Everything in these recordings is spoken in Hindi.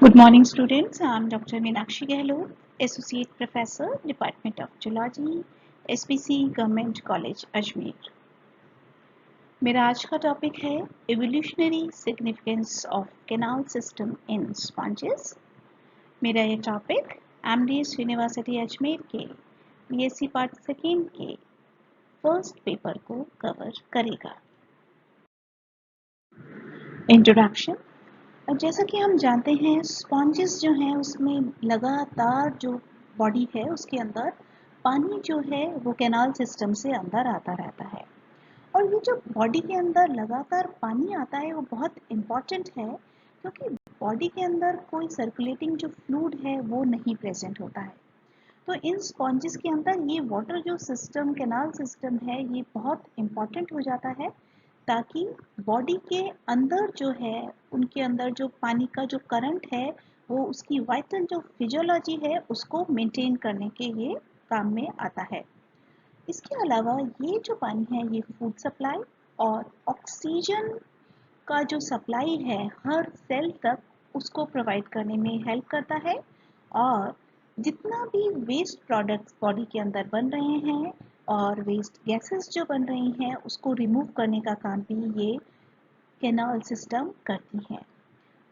Good morning, students. I'm Dr. Meenakshi Gehlot, Associate Professor, Department of Geology, SPC Government College, Ajmer. मेरा आज का टॉपिक है evolutionary significance of canal system in sponges. मेरा ये टॉपिक एमडीएस यूनिवर्सिटी अजमेर के बीएससी पार्ट सेकेंड के फर्स्ट पेपर को कवर करेगा। इंट्रोडक्शन। जैसा कि हम जानते हैं स्पॉन्जेस जो हैं उसमें लगातार जो बॉडी है उसके अंदर पानी जो है वो कैनाल सिस्टम से अंदर आता रहता है। और ये जो बॉडी के अंदर लगातार पानी आता है वो बहुत इम्पॉर्टेंट है, क्योंकि बॉडी के अंदर कोई सर्कुलेटिंग जो फ्लूइड है वो नहीं प्रेजेंट होता है। तो इन स्पॉन्जेस के अंदर ये वाटर जो सिस्टम कैनाल सिस्टम है ये बहुत इम्पॉर्टेंट हो जाता है, ताकि बॉडी के अंदर जो है उनके अंदर जो पानी का जो करंट है वो उसकी वाइटल जो फिजियोलॉजी है उसको मेंटेन करने के ये काम में आता है। इसके अलावा ये जो पानी है ये फूड सप्लाई और ऑक्सीजन का जो सप्लाई है हर सेल तक उसको प्रोवाइड करने में हेल्प करता है। और जितना भी वेस्ट प्रोडक्ट्स बॉडी के अंदर बन रहे हैं और वेस्ट गैसेस जो बन रही हैं उसको रिमूव करने का काम भी ये कैनाल सिस्टम करती है।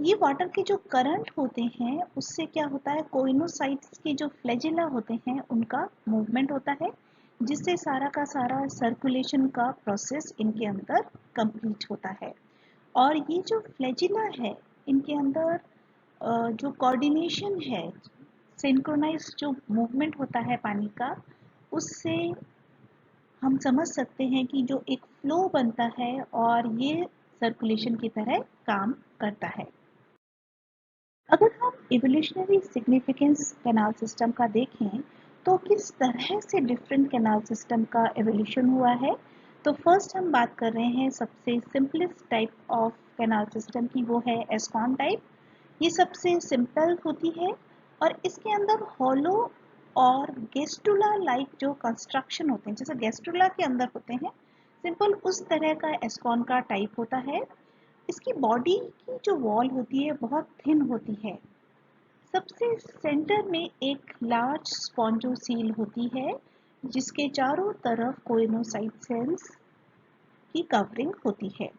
ये वाटर के जो करंट होते हैं उससे क्या होता है, कोइनोसाइट्स के जो फ्लैजिला होते हैं उनका मूवमेंट होता है, जिससे सारा का सारा सर्कुलेशन का प्रोसेस इनके अंदर कंप्लीट होता है। और ये जो फ्लैजिला है इनके अंदर जो कोऑर्डिनेशन है, सिंक्रोनाइज जो मूवमेंट होता है पानी का, उससे हम समझ सकते हैं कि जो एक फ्लो बनता है और ये सर्कुलेशन की तरह काम करता है। अगर हम इवोल्यूशनरी सिग्निफिकेंस कैनाल सिस्टम का देखें तो किस तरह से डिफरेंट कैनाल सिस्टम का एवोल्यूशन हुआ है, तो फर्स्ट हम बात कर रहे हैं सबसे simplest type of canal system की, वो है एस्कॉन टाइप। ये सबसे सिंपल होती है और इसके अंदर हॉलो और गेस्टुला लाइक जो कंस्ट्रक्शन होते हैं, जैसे गेस्टुला के अंदर होते हैं सिंपल उस तरह का एस्कॉन का टाइप होता है। इसकी बॉडी की जो वॉल होती है बहुत थिन होती है। सबसे सेंटर में एक लार्ज स्पॉन्जोसील होती है जिसके चारों तरफ कोइनोसाइट सेल्स की कवरिंग होती है।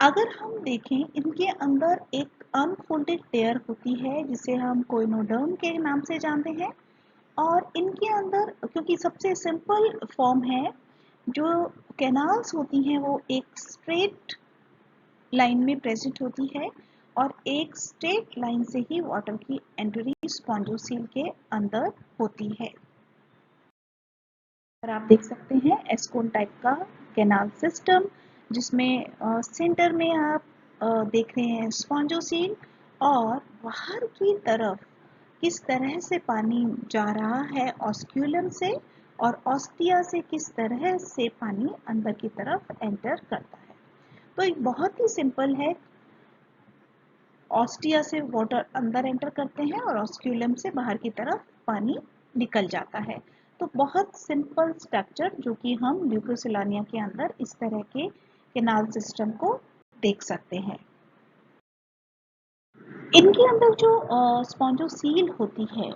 अगर हम देखें इनके अंदर एक अनफोल्डेड लेयर होती है जिसे हम कोइनोडर्म के नाम से जानते हैं। और इनके अंदर क्योंकि सबसे सिंपल फॉर्म है, जो कैनाल्स होती हैं वो एक स्ट्रेट लाइन में प्रेजेंट होती है और एक स्ट्रेट लाइन से ही वाटर की एंट्री स्पॉन्जोसील के अंदर होती है। और आप देख सकते हैं एस्कोन टाइप का कैनाल सिस्टम, जिसमें सेंटर में आप देख रहे हैं स्पॉन्जोसील और बाहर की तरफ किस तरह से पानी जा रहा है ऑस्क्यूलम से, और ऑस्टिया से किस तरह से पानी अंदर की तरफ एंटर करता है। तो एक बहुत ही सिंपल है, ऑस्टिया से वाटर अंदर एंटर करते हैं और ऑस्क्यूलम से बाहर की तरफ पानी निकल जाता है। तो बहुत सिंपल स्ट्रक्चर जो कि हम ल्यूकोसिलानिया के अंदर इस तरह के कैनाल सिस्टम को देख सकते हैं। इनके अंदर जो स्पॉन्जोसील होती है,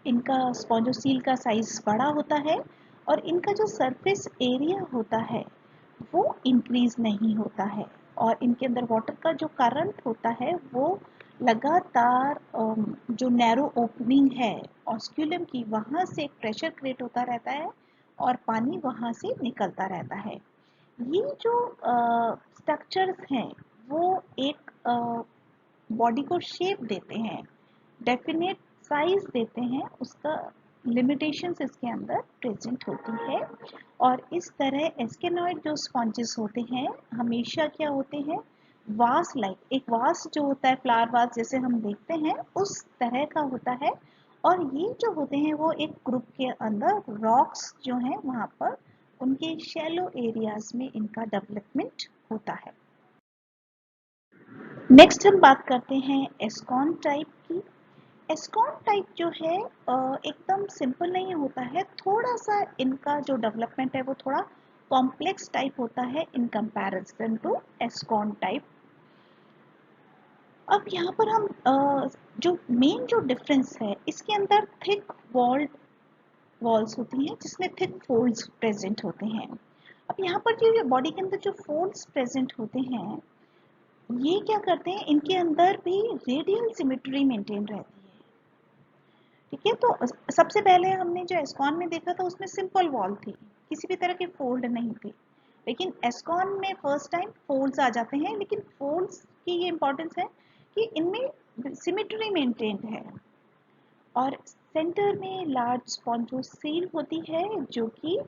इनका स्पॉन्जोसील का साइज बड़ा होता है और इनका जो सरफेस एरिया होता है वो इंक्रीज नहीं होता है। और इनके अंदर वाटर का जो करंट होता है वो लगातार जो नैरो ओपनिंग है ऑस्क्यूलम की वहाँ से एक प्रेशर क्रिएट होता रहता है और पानी वहाँ से निकलता रहता है। ये जो स्ट्रक्चर्स हैं वो एक बॉडी को शेप देते हैं, डेफिनेट साइज देते हैं, उसका लिमिटेशंस इसके अंदर प्रेजेंट होती है। और इस तरह एस्केनॉइड जो स्पॉन्जेस होते हैं हमेशा क्या होते हैं, वास लाइक, एक वास जो होता है फ्लावर वास जैसे हम देखते हैं उस तरह का होता है। और ये जो होते हैं वो एक ग्रुप के अंदर रॉक्स जो हैं वहाँ पर उनके शैलो एरियाज में इनका डेवलपमेंट होता है। नेक्स्ट हम बात करते हैं एस्कॉन टाइप की। एस्कॉन टाइप जो है एकदम सिंपल नहीं होता है, थोड़ा सा इनका जो डेवलपमेंट है वो थोड़ा कॉम्प्लेक्स टाइप होता है इन कंपैरिजन टू एस्कॉन टाइप। अब यहाँ पर हम जो मेन जो डिफरेंस है इसके अंदर थिक वॉल्स होती हैं जिसमें थिक फोल्ड्स प्रेजेंट होते हैं। अब यहाँ पर जो बॉडी के अंदर जो फोल्ड्स प्रेजेंट होते हैं ये क्या करते हैं, इनके अंदर भी रेडियल सिमेट्री मेंटेन रहती है। ठीक है, तो सबसे पहले हमने जो एस्कॉन में देखा था उसमें सिंपल वॉल थी, किसी भी तरह के फोल्ड नहीं थे। लेकिन एस्कॉन में फर्स्ट टाइम फोल्ड्स आ जाते हैं, लेकिन फोल्ड्स की ये इंपॉर्टेंस है कि इनमें सिमेट्री मेंटेन्ड है। और सेंटर में लार्ज स्पॉन्जोसील होती है जो कि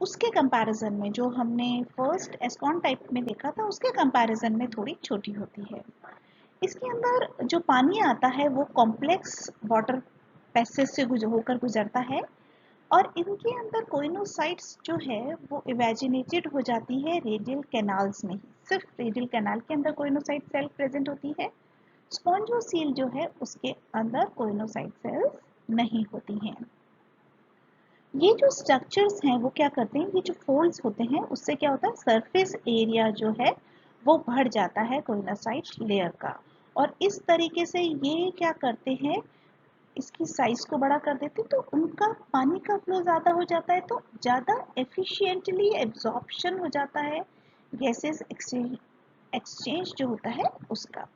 उसके कंपैरिजन में जो हमने फर्स्ट एस्कॉन टाइप में देखा था उसके कंपैरिजन में थोड़ी छोटी होती है। इसके अंदर जो पानी आता है वो कॉम्प्लेक्स वाटर पैसेज से होकर गुजरता है और इनके अंदर कोइनोसाइट्स जो है वो इवेजिनेटेड हो जाती है रेडियल कैनाल्स में ही। सिर्फ रेडियल कैनाल के अंदर कोइनोसाइट सेल प्रेजेंट होती है, स्पॉन्जोसील जो है उसके अंदर कोइनोसाइट सेल्स नहीं होती हैं। ये जो स्ट्रक्चर्स हैं वो क्या करते हैं, ये जो फोल्ड्स होते हैं उससे क्या होता है, सरफेस एरिया जो है वो बढ़ जाता है कोइनोसाइट लेयर का। और इस तरीके से ये क्या करते हैं, इसकी साइज को बड़ा कर देते हैं, तो उनका पानी का फ्लो ज़्यादा हो जाता है, तो ज़्यादा एफिशिएंटली एब्जॉर्प्शन हो जाता है गैसेस एक्सचेंज जो होता है उसका।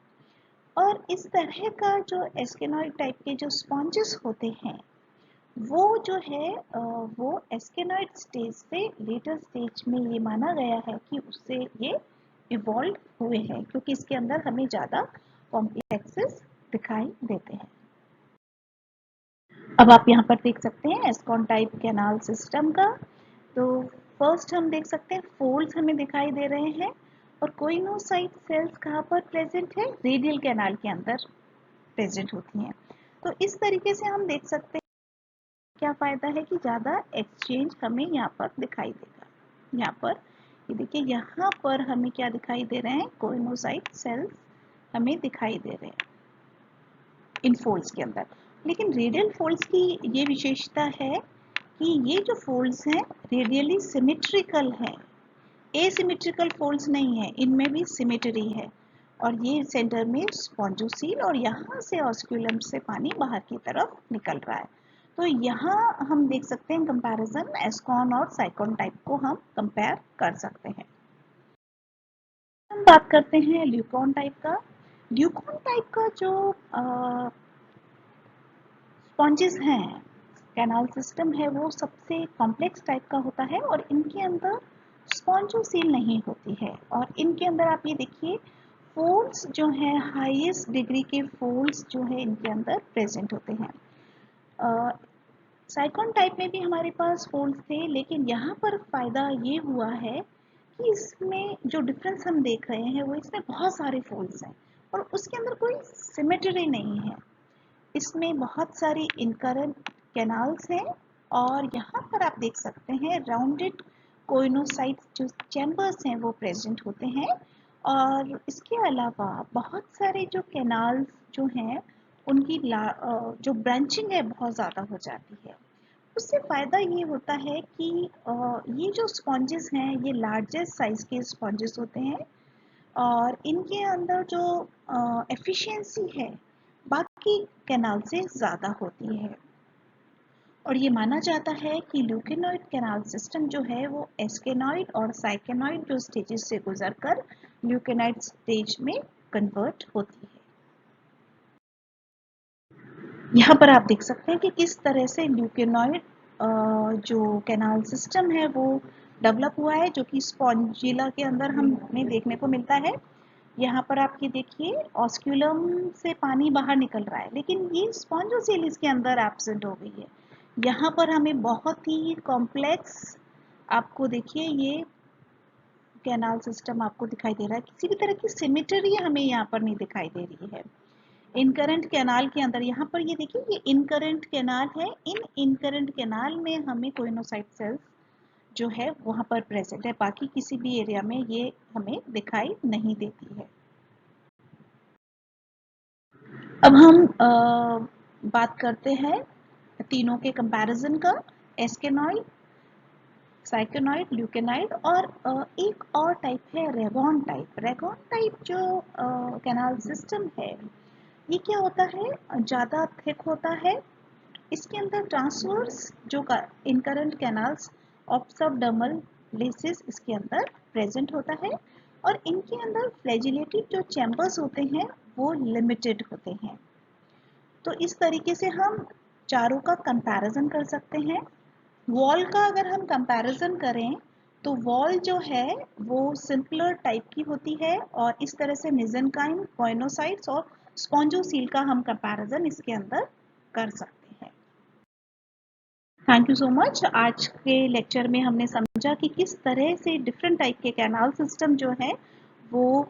और इस तरह का जो एस्केनॉइड टाइप के जो स्पॉन्जेस होते हैं वो जो है वो एस्केनॉइड स्टेज से लेटर स्टेज में ये माना गया है कि उससे ये इवॉल्व हुए हैं क्योंकि इसके अंदर हमें ज़्यादा कॉम्प्लेक्सेस दिखाई देते हैं। अब आप यहाँ पर देख सकते हैं एस्कॉन टाइप कैनाल सिस्टम का। तो फर्स्ट हम देख सकते हैं फोल्ड्स हमें दिखाई दे रहे हैं और कोइनोसाइट सेल्स कहाँ पर प्रेजेंट है, रेडियल कैनाल के अंदर प्रेजेंट होती हैं। तो इस तरीके से हम देख सकते हैं क्या फायदा है कि ज़्यादा एक्सचेंज हमें यहाँ पर दिखाई देगा। यहाँ पर ये देखिए, यहाँ पर हमें क्या दिखाई दे रहे हैं, कोइनोसाइट सेल्स हमें दिखाई दे रहे हैं इन फोल्ड्स के अंदर। लेकिन रेडियल फोल्ड्स की ये विशेषता है कि ये जो फोल्ड्स हैं रेडियली सिमेट्रिकल है, एसिमेट्रिकल फोल्ड्स नहीं है, इनमें भी सिमेट्री है। और ये सेंटर में स्पॉन्जोसील और यहाँ से ऑस्क्यूलम से पानी बाहर की तरफ निकल रहा है। तो यहाँ हम देख सकते हैं कंपैरिजन एस्कॉन और साइकॉन टाइप को हम कंपेयर कर सकते हैं। हम बात करते हैं ल्यूकॉन टाइप का। ल्यूकॉन टाइप का जो स्पॉन्जेस हैं, कैनाल सिस्टम है, वो सबसे कॉम्प्लेक्स टाइप का होता है और इनके अंदर स्पॉन्जोसील नहीं होती है। और इनके अंदर आप ये देखिए फोल्ड्स जो हैं, हाईएस्ट डिग्री के फोल्ड्स जो है इनके अंदर प्रेजेंट होते हैं। साइक्लोन टाइप में भी हमारे पास फोल्ड्स थे, लेकिन यहाँ पर फायदा ये हुआ है कि इसमें जो डिफरेंस हम देख रहे हैं वो इसमें बहुत सारे फोल्ड्स हैं और उसके अंदर कोई सिमेट्री नहीं है। इसमें बहुत सारी इनकरेंट कैनाल्स हैं और यहाँ पर आप देख सकते हैं राउंडेड कोइनोसाइट जो चैम्बर्स हैं वो प्रेजेंट होते हैं। और इसके अलावा बहुत सारे जो कैनाल्स जो हैं उनकी जो ब्रांचिंग है बहुत ज़्यादा हो जाती है। उससे फ़ायदा ये होता है कि ये जो स्पॉन्जेस हैं ये लार्जेस्ट साइज के स्पॉन्जेस होते हैं और इनके अंदर जो एफिशिएंसी है बाकी कैनाल से ज़्यादा होती है। और ये माना जाता है कि ल्यूकेनॉइड कैनाल सिस्टम जो है वो एस्केनॉइड और साइकेनॉइड जो स्टेजेस से गुजरकर ल्यूकेनॉइड स्टेज में कन्वर्ट होती है। यहाँ पर आप देख सकते हैं कि किस तरह से ल्यूकेनॉइड जो कैनाल सिस्टम है वो डेवलप हुआ है, जो कि स्पॉन्जिला के अंदर हमें देखने को मिलता है। यहाँ पर आप ये देखिए ऑस्क्यूलम से पानी बाहर निकल रहा है, लेकिन ये स्पॉन्जोसेल इसके अंदर एब्सेंट हो गई है। यहाँ पर हमें बहुत ही कॉम्प्लेक्स, आपको देखिए ये कैनाल सिस्टम आपको दिखाई दे रहा है, किसी भी तरह की सिमेट्री हमें यहाँ पर नहीं दिखाई दे रही है। इनकरेंट कैनाल के अंदर यहाँ पर ये देखिए ये इनकरेंट कैनाल है, इन इनकरेंट कैनाल में हमें कोइनोसाइट सेल्स जो है वहाँ पर प्रेजेंट है, बाकी किसी भी एरिया में ये हमें दिखाई नहीं देती है। अब हम बात करते हैं तीनों के कंपैरिजन का। एस्केनॉइड साइक्लोनाइड, ल्यूकेनाइड और एक और टाइप है रेगॉन टाइप। रेगॉन टाइप जो कैनाल सिस्टम है, ये क्या होता है, ज़्यादा थिक होता है। इसके अंदर ट्रांसवर्स जो इनकरेंट कैनाल्स ऑब्सर्वडर्मल लेसिस इसके अंदर प्रेजेंट होता है और इनके अंदर फ्लैजिलेटेड जो चैम्बर्स होते हैं वो लिमिटेड होते हैं। तो इस तरीके से हम चारों का कंपैरिजन कर सकते हैं। वॉल का अगर हम कंपैरिजन करें तो वॉल जो है वो सिंपलर टाइप की होती है और इस तरह से मेसेनकाइम, कॉइनोसाइट्स और स्पॉन्जोसील का हम कंपैरिजन इसके अंदर कर सकते हैं। Thank you so much. आज के लेक्चर में हमने समझा कि किस तरह से डिफरेंट टाइप के कैनाल सिस्टम जो है वो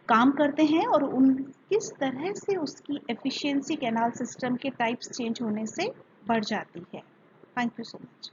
काम करते हैं और उन किस तरह से उसकी एफिशिएंसी कैनाल सिस्टम के टाइप्स चेंज होने से बढ़ जाती है। Thank you so much.